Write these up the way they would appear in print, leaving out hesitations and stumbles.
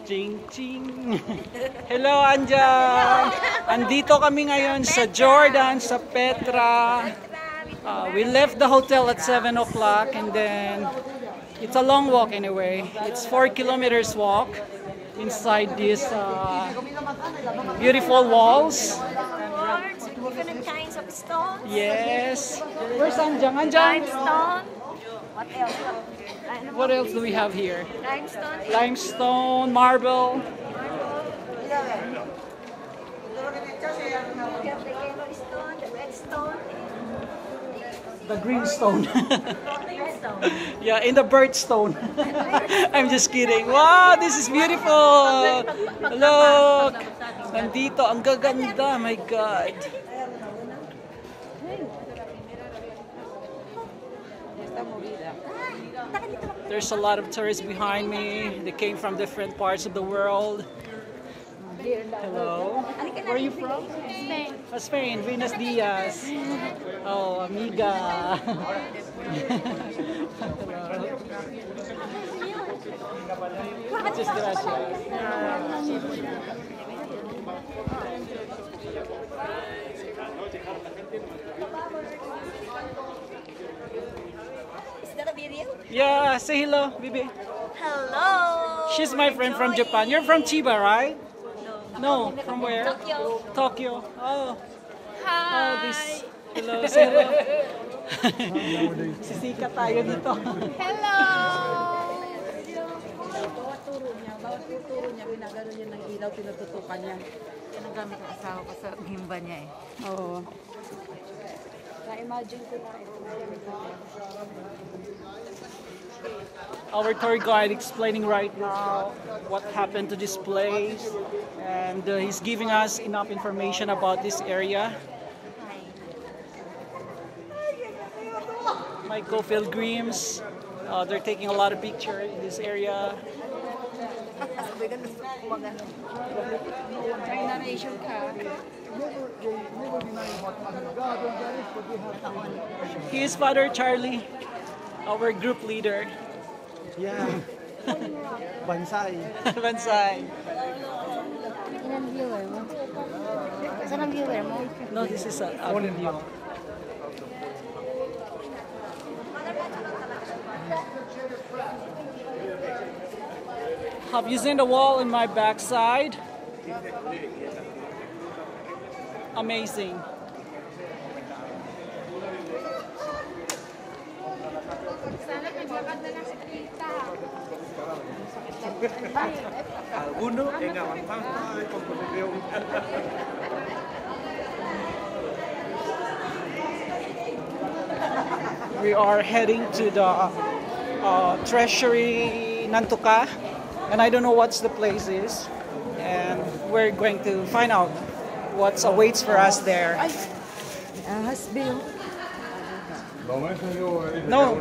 Ching ching. Hello, Anjan. Andito kami ngayon sa Jordan, sa Petra. We left the hotel at 7 o'clock and then it's a long walk anyway. It's 4 kilometers walk inside these beautiful walls. Different kinds of stones. Yes. Where's Anjang? Anjang? Limestone. What else? What else do we have here? Limestone. Limestone, marble. We have the yellow stone, the red stone, The green stone. red stone. Yeah, in the bird stone. I'm just kidding. Wow, this is beautiful. Look. Nandito, ang gaganda. My God. There's a lot of tourists behind me. They came from different parts of the world. Hello. Where are you from? Spain. Spain. Buenos dias. Oh, amiga. Muchas gracias. Is that a video? Yeah, say hello, Bibi. Hello. She's my friend from Japan. You're from Chiba, right? No, from where? Tokyo. Tokyo. Oh. Hi. Oh, this. Hello, say hello. Sisika tayo dito. Hello. Bawat tuturo niya, binagano niya ng ilaw, tinututukan niya. Yan ang gamit ng asawa ko sa himba niya eh. Oh. Na-imagine ko na ito. Our tour guide explaining right now what happened to this place, and he's giving us enough information about this area. My co-pilgrims, they're taking a lot of pictures in this area. May narration ka. He is Father Charlie, our group leader. Yeah. Bansay. Bansay. Ilan viewer mo? Saan ang viewer mo? No, this is a video. Have you seen the wall in my backside? Amazing. Sana naglakad na lang si Tita. Alguno en avanzando de composición. We are heading to the treasury Nantuka, and I don't know what's the place is, and we're going to find out what awaits for us there. Hasbil. No,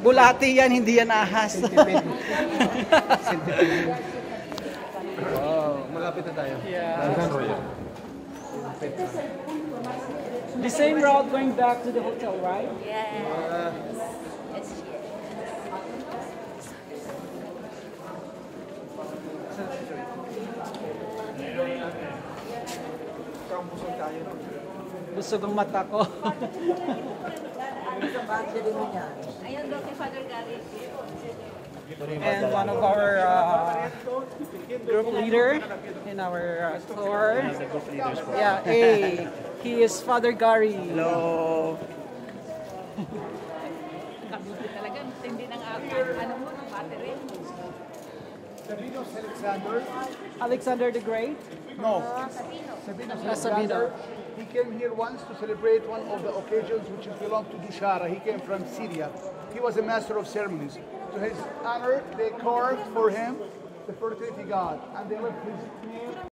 bulati yan, hindi yan ahas. Wow, malapit na tayo. Yeah. The same route going back to the hotel, right? Yes. Busog ang mata ko. Ayun daw kay Father Gary. And one of our group leader in our tour. Yeah, hey, he is Father Gary. Hello. Kabuti talaga, hindi ng ano mo, ng battery. Sabinos Alexander? Alexander the Great. No. Sabinos Sabino. He came here once to celebrate one of the occasions which belonged to Dushara. He came from Syria. He was a master of ceremonies. To his honor, they carved for him the fertility god, and they left his name